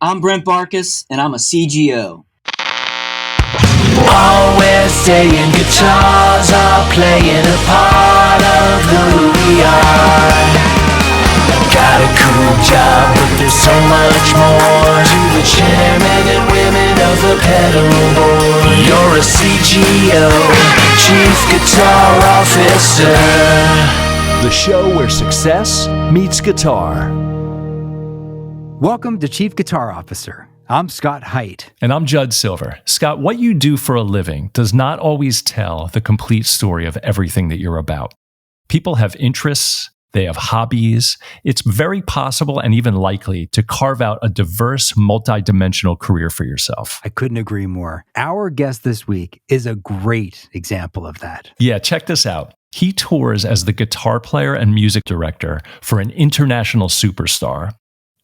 I'm Brent Barcus, and I'm a CGO. Always saying guitars are playing a part of who we are. Got a cool job, but there's so much more to the chairmen and women of the pedal board. You're a CGO, Chief Guitar Officer. The show where success meets guitar. Welcome to Chief Guitar Officer. I'm Scott Haidt. And I'm Judd Silver. Scott, what you do for a living does not always tell the complete story of everything that you're about. People have interests, they have hobbies. It's very possible and even likely to carve out a diverse, multi-dimensional career for yourself. I couldn't agree more. Our guest this week is a great example of that. Yeah, check this out. He tours as the guitar player and music director for an international superstar.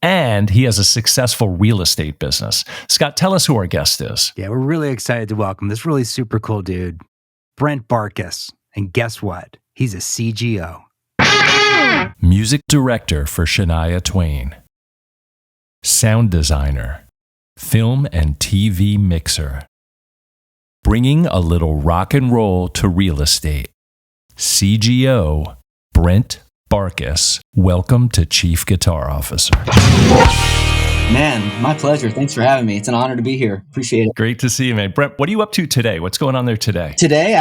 And he has a successful real estate business. Scott, tell us who our guest is. Yeah, we're really excited to welcome this really super cool dude, Brent Barcus. And guess what? He's a CGO. Music director for Shania Twain. Sound designer. Film and TV mixer. Bringing a little rock and roll to real estate. CGO, Brent Barcus. Welcome to Chief Guitar Officer. Man, my pleasure. Thanks for having me. It's an honor to be here. Appreciate it. Great to see you, man. Brent, what are you up to today? What's going on there today? Today?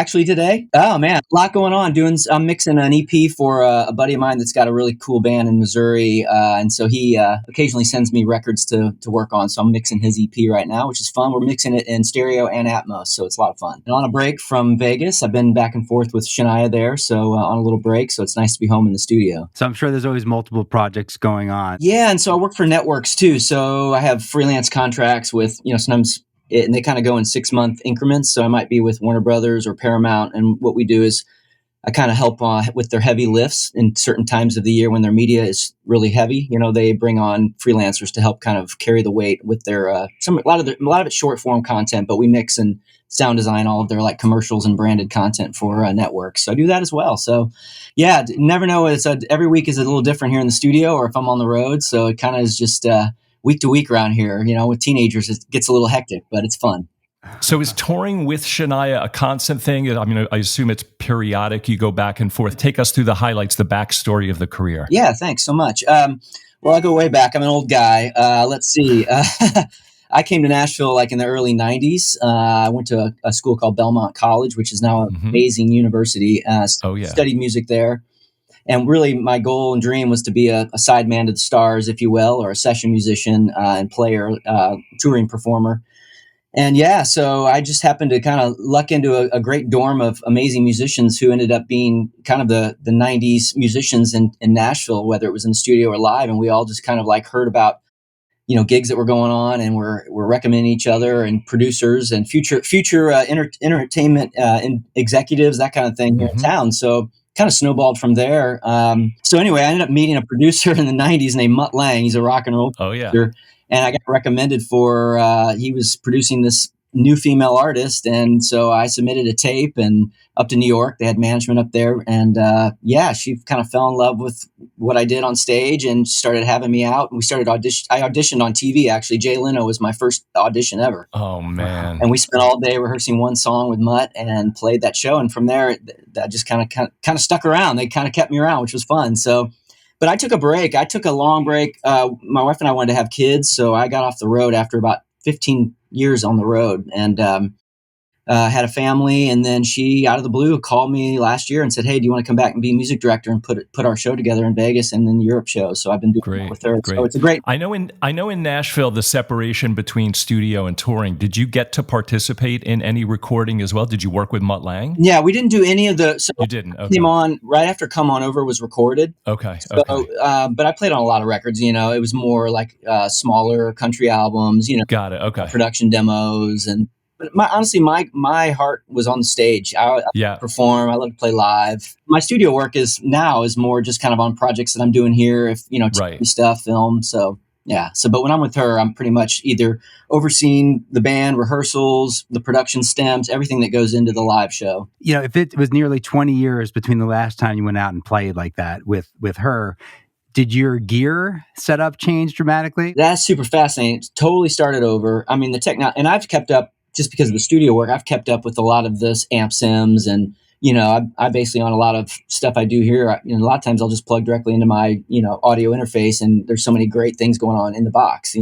Oh, man, a lot going on. I'm mixing an EP for a buddy of mine that's got a really cool band in Missouri. And so he occasionally sends me records to work on. So I'm mixing his EP right now, which is fun. We're mixing it in stereo and Atmos, so it's a lot of fun. And on a break from Vegas, I've been back and forth with Shania there, so on a little break. So it's nice to be home in the studio. So I'm sure there's always multiple projects going on. Yeah, and so I work for networks too. So I have freelance contracts with, sometimes, and they kind of go in 6-month increments. So I might be with Warner Brothers or Paramount. And what we do is I kind of help with their heavy lifts in certain times of the year when their media is really heavy. They bring on freelancers to help kind of carry the weight with their, a lot of it's short form content, but we mix and sound design all of their like commercials and branded content for networks. So I do that as well. So yeah, never know. Every week is a little different here in the studio or if I'm on the road. So it kind of is just, week to week around here, with teenagers, it gets a little hectic, but it's fun. So is touring with Shania a constant thing? I mean, I assume it's periodic. You go back and forth. Take us through the highlights, the backstory of the career. Yeah, thanks so much. Well, I go way back. I'm an old guy. Let's see. I came to Nashville like in the early 90s. I went to a school called Belmont College, which is now an amazing university. Studied music there. And really, my goal and dream was to be a sideman to the stars, if you will, or a session musician and player, touring performer. And yeah, so I just happened to kind of luck into a great dorm of amazing musicians who ended up being kind of the 90s musicians in Nashville, whether it was in the studio or live. And we all just kind of like heard about, gigs that were going on, and we're recommending each other and producers and future entertainment executives, that kind of thing here in town. So kind of snowballed from there. So anyway, I ended up meeting a producer in the 90s named Mutt Lange. He's a rock and roll producer. And I got recommended for, he was producing this new female artist. And so I submitted a tape and up to New York. They had management up there. And she kind of fell in love with what I did on stage and started having me out. And we started I auditioned on TV, actually. Jay Leno was my first audition ever. Oh, man. And we spent all day rehearsing one song with Mutt and played that show. And from there, that just kind of stuck around. They kind of kept me around, which was fun. So, but I took a break. I took a long break. My wife and I wanted to have kids. So I got off the road after about 15 years on the road and had a family. And then she, out of the blue, called me last year and said, "Hey, do you want to come back and be music director and put our show together in Vegas and then the Europe show?" So I've been doing that with her. Great. So it's a great. I know in Nashville, the separation between studio and touring. Did you get to participate in any recording as well? Did you work with Mutt Lange? Yeah, we didn't do any of the. So you didn't. Okay. Came on right after "Come On Over" was recorded. Okay. So, but I played on a lot of records. It was more like smaller country albums. Got it. Okay. Production demos and. But honestly, my heart was on the stage. I perform. I love to play live. My studio work is more just kind of on projects that I'm doing here. If TV stuff, film. So yeah. But when I'm with her, I'm pretty much either overseeing the band rehearsals, the production stems, everything that goes into the live show. If it was nearly 20 years between the last time you went out and played like that with her, Did your gear setup change dramatically? That's super fascinating. It's totally started over. I mean, the technology, and I've kept up just because of the studio work. I've kept up with a lot of this amp sims, and I basically on a lot of stuff I do here. A lot of times I'll just plug directly into my audio interface, and there's so many great things going on in the box.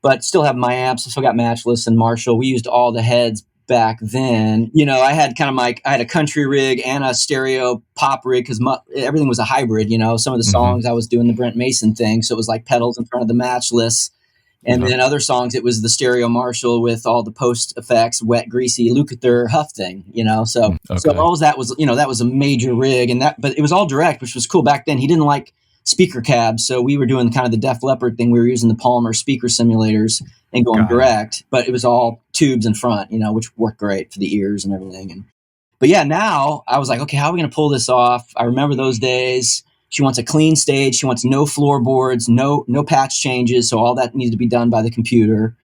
But still have my amps. I still got Matchless and Marshall. We used all the heads back then. I had I had a country rig and a stereo pop rig because everything was a hybrid. Some of the songs I was doing the Brent Mason thing, so it was like pedals in front of the Matchless, and then other songs it was the stereo Marshall with all the post effects, wet, greasy Lukather Huff thing. So all of that was that was a major rig, but it was all direct, which was cool back then. He didn't like speaker cabs, so we were doing kind of the Def Leppard thing. We were using the Palmer speaker simulators and going direct, but it was all tubes in front, which worked great for the ears and everything. But yeah, now I was like, okay, how are we going to pull this off? I remember those days. She wants a clean stage. She wants no floorboards, no patch changes. So all that needs to be done by the computer.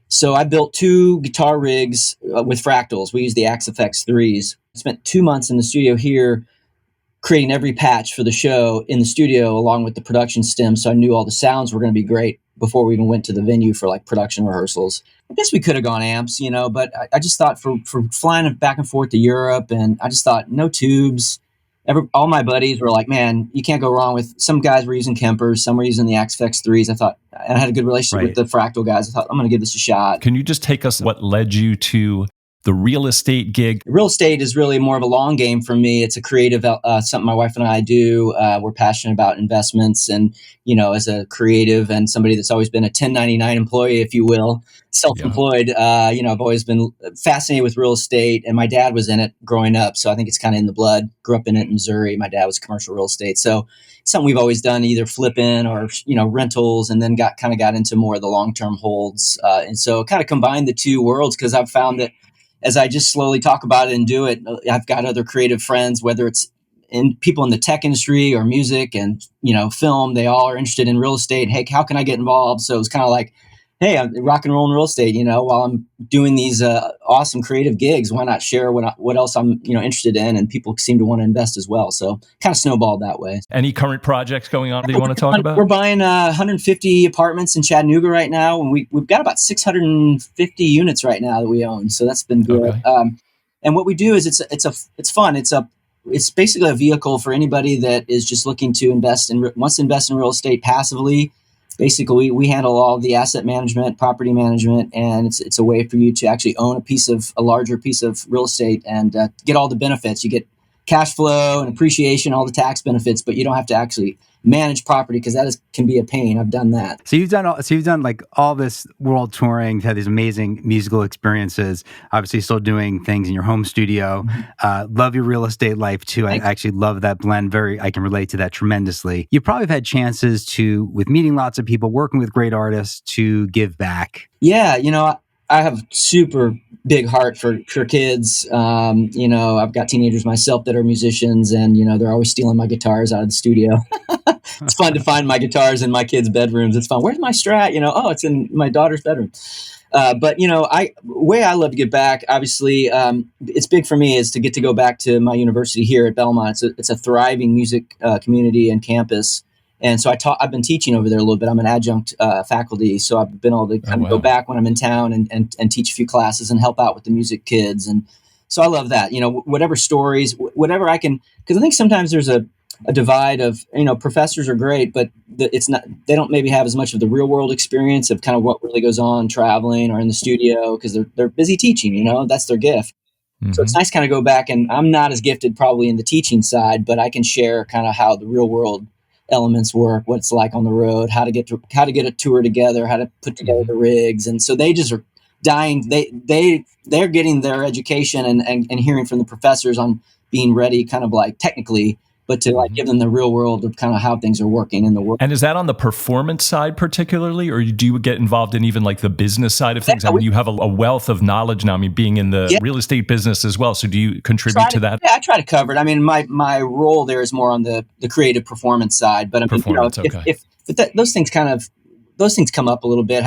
So I built 2 guitar rigs with Fractals. We used the Axe FX-IIIs. I spent 2 months in the studio here creating every patch for the show in the studio along with the production stem. So I knew all the sounds were going to be great before we even went to the venue for like production rehearsals. I guess we could have gone amps, but I just thought for flying back and forth to Europe, and I just thought no tubes. All my buddies were like, man, you can't go wrong with, some guys were using Kempers, some were using the Axe FX-IIIs. I thought, and I had a good relationship with the Fractal guys. I thought, I'm going to give this a shot. Can you just take us what led you to the real estate gig? Real estate is really more of a long game for me. It's a creative, something my wife and I do. We're passionate about investments, and, as a creative and somebody that's always been a 1099 employee, if you will, self-employed, I've always been fascinated with real estate, and my dad was in it growing up. So I think it's kind of in the blood. Grew up in it in Missouri. My dad was commercial real estate. So it's something we've always done, either flipping or, rentals, and then got into more of the long-term holds. And so kind of combined the two worlds, because I've found that as I just slowly talk about it and do it, I've got other creative friends, whether it's people in the tech industry or music and, film, they all are interested in real estate. Hey, how can I get involved? So it's kind of like, hey, I'm rock and roll in real estate, while I'm doing these awesome creative gigs, why not share what else I'm, interested in? And people seem to want to invest as well. So kind of snowballed that way. Any current projects going on that you want to talk about? We're buying 150 apartments in Chattanooga right now. And we've got about 650 units right now that we own. So that's been good. Okay. And what we do is it's fun. It's basically a vehicle for anybody that is just looking to wants to invest in real estate passively. Basically, we handle all the asset management, property management, and it's a way for you to actually own a larger piece of real estate and get all the benefits. You get cash flow and appreciation, all the tax benefits, but you don't have to actually manage property, because can be a pain. I've done that. So you've done like all this world touring, had these amazing musical experiences. Obviously, still doing things in your home studio. Love your real estate life too. Thanks. I actually love that blend. I can relate to that tremendously. You probably have had chances with meeting lots of people, working with great artists, to give back. Yeah, I have super big heart for kids. I've got teenagers myself that are musicians, and they're always stealing my guitars out of the studio. It's fun to find my guitars in my kids' bedrooms. It's fun. Where's my Strat? Oh, it's in my daughter's bedroom. But way I love to give back, obviously, it's big for me is to get to go back to my university here at Belmont. It's a thriving music community and campus. And so I've been teaching over there a little bit. I'm an adjunct faculty, so I've been able to kind of go back when I'm in town and teach a few classes and help out with the music kids. And so I love that, whatever stories, whatever I can, because I think sometimes there's a divide of, professors are great, but they don't maybe have as much of the real world experience of kind of what really goes on traveling or in the studio, because they're busy teaching, that's their gift. Mm-hmm. So it's nice to kind of go back, and I'm not as gifted probably in the teaching side, but I can share kind of how the real world elements work, what it's like on the road, how to get a tour together, how to put together the rigs. And so they just are dying. They're getting their education and hearing from the professors on being ready kind of like technically, but to like give them the real world of kind of how things are working in the world. And is that on the performance side particularly, or do you get involved in even like the business side of things? I mean, you have a wealth of knowledge now. I mean, being in the real estate business as well. So do you contribute to that? Yeah, I try to cover it. I mean, my role there is more on the creative performance side, but I mean, if those things come up a little bit.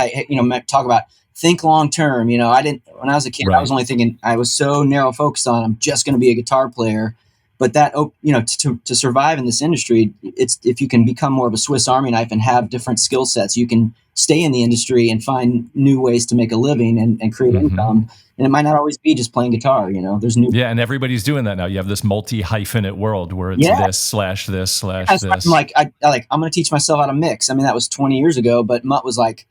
Talk about think long term. When I was a kid, I was only thinking, I was so narrow focused on, I'm just going to be a guitar player. But that, to survive in this industry, it's if you can become more of a Swiss Army knife and have different skill sets, you can stay in the industry and find new ways to make a living and create income. And it might not always be just playing guitar. There's new. Yeah, and everybody's doing that now. You have this multi-hyphenate world where it's this/this/this/this. I'm like, I'm going to teach myself how to mix. I mean, that was 20 years ago, but Mutt was like,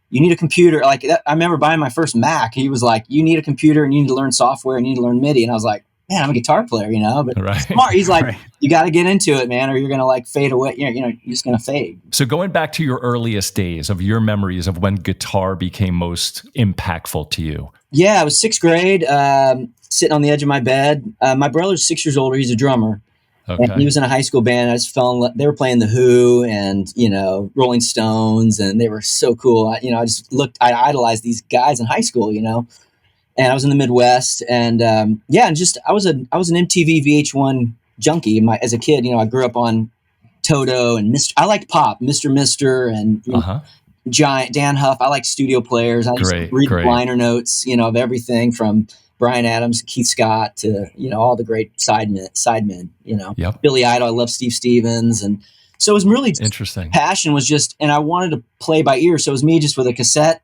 you need a computer. Like I remember buying my first Mac. He was like, you need a computer and you need to learn software and you need to learn MIDI. And I was like, man, I'm a guitar player, but smart. He's like, you got to get into it, man, or you're going to like fade away. You're just going to fade. So going back to your earliest days of your memories of when guitar became most impactful to you. Yeah, I was 6th grade, sitting on the edge of my bed. My brother's 6 years older. He's a drummer. Okay. And he was in a high school band. I just they were playing The Who and, Rolling Stones, and they were so cool. I idolized these guys in high school, and I was in the Midwest, and I was an MTV VH1 junkie. As a kid, I grew up on Toto and I liked pop, Mr. and Giant Dan Huff. I like studio players. I used to read the liner notes, of everything from Bryan Adams, Keith Scott to all the great sidemen. Billy Idol. I love Steve Stevens, and so it was really interesting. Passion was just, and I wanted to play by ear. So it was me just with a cassette,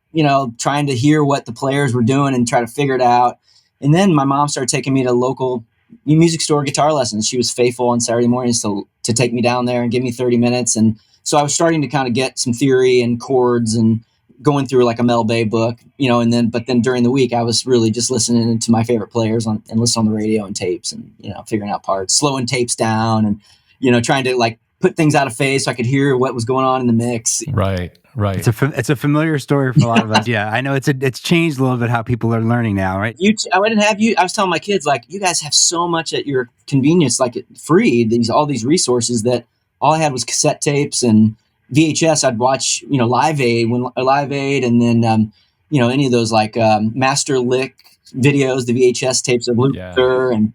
trying to hear what the players were doing and try to figure it out. And then my mom started taking me to local music store guitar lessons. She was faithful on Saturday mornings to take me down there and give me 30 minutes. And so I was starting to kind of get some theory and chords and going through like a Mel Bay book, but then during the week I was really just listening to my favorite players and listening on the radio and tapes and, figuring out parts, slowing tapes down and, trying to like put things out of phase so I could hear what was going on in the mix. Right. It's a familiar story for a lot of us. Yeah, I know it's changed a little bit how people are learning now, right? I was telling my kids, like, you guys have so much at your convenience, like free, all these resources that all I had was cassette tapes and VHS. I'd watch, Live Aid and then, any of those like Master Lick videos, the VHS tapes of Lukather. And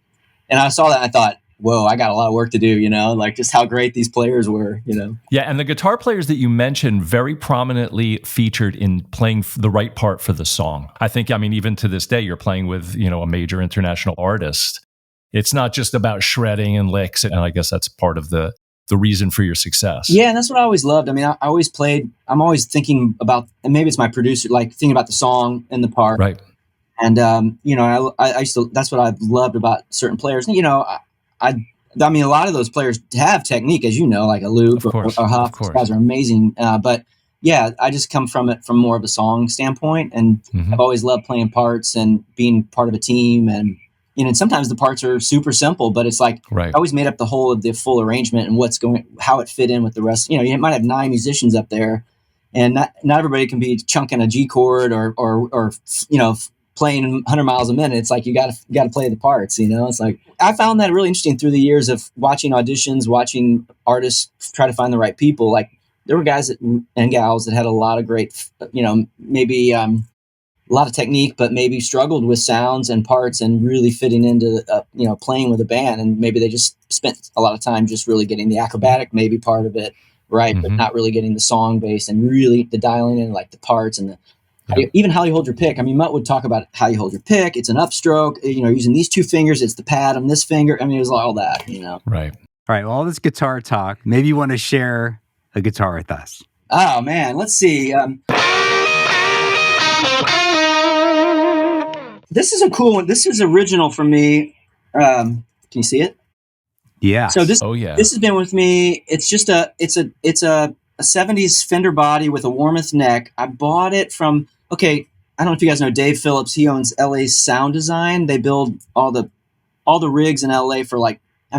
I saw that and I thought, whoa, I got a lot of work to do, like just how great these players were, Yeah, and the guitar players that you mentioned very prominently featured in playing the right part for the song. I think, even to this day, you're playing with, a major international artist. It's not just about shredding and licks, and I guess that's part of the reason for your success. Yeah, and that's what I always loved. I always played, I'm always thinking about, and maybe it's my producer, like thinking about the song and the part. Right. And, I used to, that's what I loved about certain players. And, a lot of those players have technique, as like a Luke or Huff. These guys are amazing. But yeah, I just come from it from more of a song standpoint. And I've always loved playing parts and being part of a team. And, and sometimes the parts are super simple, but it's like I always made up the whole of the full arrangement and how it fit in with the rest. You might have 9 musicians up there, and not everybody can be chunking a G chord or playing 100 miles a minute. It's like you got to play the parts. It's like I found that really interesting through the years of watching auditions, watching artists try to find the right people. Like there were guys and gals that had a lot of great, maybe a lot of technique, but maybe struggled with sounds and parts and really fitting into, playing with a band. And maybe they just spent a lot of time just really getting the acrobatic, maybe part of it right, but not really getting the song base and really the dialing in like the parts and even how you hold your pick. Mutt would talk about how you hold your pick. It's an upstroke, using these 2 fingers. It's the pad on this finger. It was all that, Right. All right. Well, all this guitar talk, maybe you want to share a guitar with us. Oh man, let's see. This is a cool one. This is original for me. Can you see it? Yeah. So this has been with me. It's just a 70s Fender body with a Warmoth neck. I bought it from, I don't know if you guys know Dave Phillips. He owns LA's Sound Design. They build all the rigs in LA for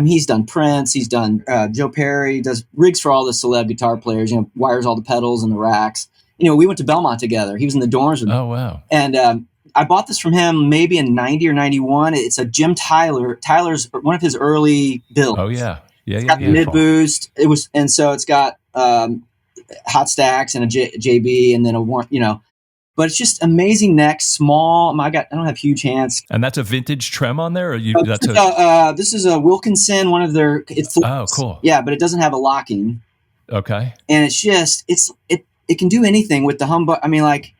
he's done Prince, he's done Joe Perry, does rigs for all the celeb guitar players, wires all the pedals and the racks. We went to Belmont together. He was in the dorms with me. Oh, wow. And I bought this from him maybe in 90 or 91. It's a Jim Tyler's one of his early builds. Oh, yeah. It's got the mid boost. So it's got hot stacks and a JB and then but it's just amazing neck, small. I don't have huge hands. And that's a vintage trem on there? Or this is a Wilkinson, one of their. Oh, cool. Yeah, but it doesn't have a locking. Okay. And it's just it can do anything with the humbucker.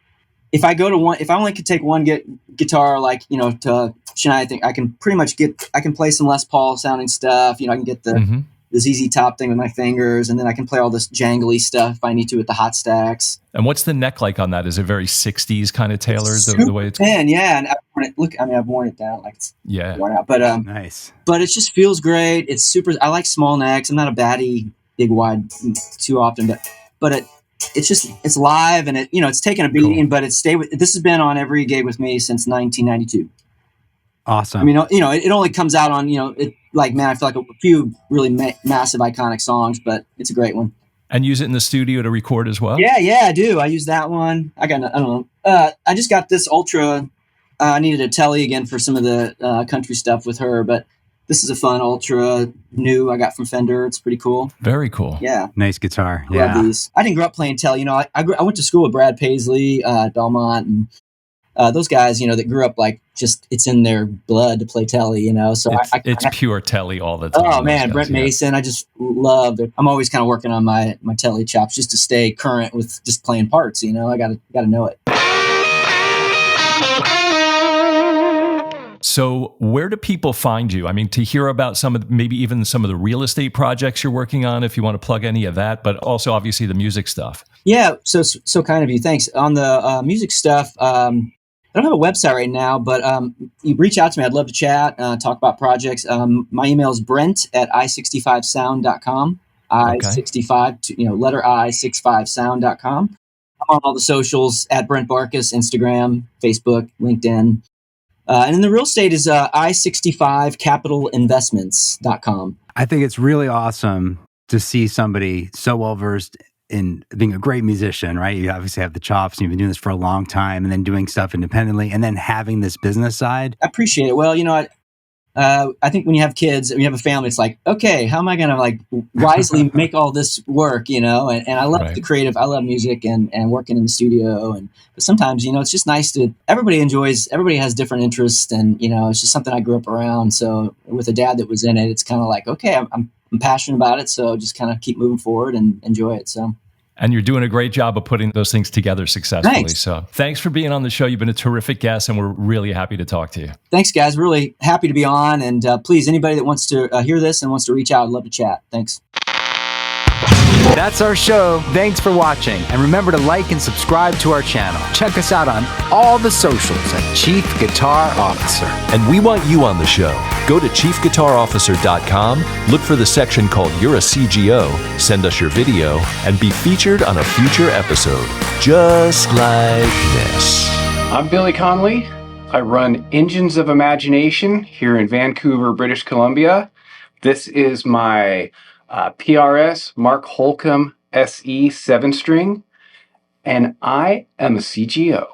if I go to one, if I only could take one guitar, like, you know, to Shania, I think I can pretty much I can play some Les Paul sounding stuff. You know, I can get the ZZ Top thing with my fingers, and then I can play all this jangly stuff if I need to with the hot stacks. And what's the neck like on that? Is it very 60s kind of tailored, the way it's thin, yeah. And I've worn it down, like it's worn out, but nice. But it just feels great. It's super. I like small necks. I'm not a baddie, big wide too often, but it's live, and it's taken a beating, but this has been on every gig with me since 1992. Awesome. I mean, it only comes out on, I feel like a few really massive iconic songs, but it's a great one. And use it in the studio to record as well? Yeah, I do. I use that one. I don't know. I just got this Ultra. I needed a Tele again for some of the country stuff with her, but this is a fun Ultra new I got from Fender. It's pretty cool. Very cool. Yeah. Nice guitar. I love these. I didn't grow up playing Tele. I went to school with Brad Paisley, Belmont, and those guys, that grew up like just it's in their blood to play Tele, So it's pure Tele all the time. Oh man, Brent Mason, I just love it. I'm always kind of working on my Tele chops just to stay current with just playing parts. I gotta know it. So where do people find you? I mean, to hear about maybe even some of the real estate projects you're working on, if you want to plug any of that, but also obviously the music stuff. Yeah, so kind of you. Thanks. On the music stuff, I don't have a website right now, but you reach out to me. I'd love to chat, talk about projects. My email is brent@i65sound.com. I65, letter I65sound.com. I'm on all the socials at Brent Barcus, Instagram, Facebook, LinkedIn. And then the real estate is I65capitalinvestments.com. I think it's really awesome to see somebody so well-versed in being a great musician, right? You obviously have the chops, and you've been doing this for a long time, and then doing stuff independently, and then having this business side. I appreciate it. Well, I think when you have kids, when you have a family, it's like, okay, how am I going to wisely make all this work, And I love the creative. I love music and working in the studio. But sometimes, it's just nice everybody has different interests, and, it's just something I grew up around. So with a dad that was in it, it's kind of like, okay, I'm passionate about it. So just kind of keep moving forward and enjoy it. So. And you're doing a great job of putting those things together successfully. Thanks. So thanks for being on the show. You've been a terrific guest, and we're really happy to talk to you. Thanks, guys. Really happy to be on. And please, anybody that wants to hear this and wants to reach out, I'd love to chat. Thanks. That's our show. Thanks for watching. And remember to like and subscribe to our channel. Check us out on all the socials at Chief Guitar Officer. And we want you on the show. Go to chiefguitarofficer.com, look for the section called You're a CGO, send us your video, and be featured on a future episode, just like this. I'm Billy Connolly. I run Engines of Imagination here in Vancouver, British Columbia. This is my PRS Mark Holcomb SE 7-string, and I am a CGO.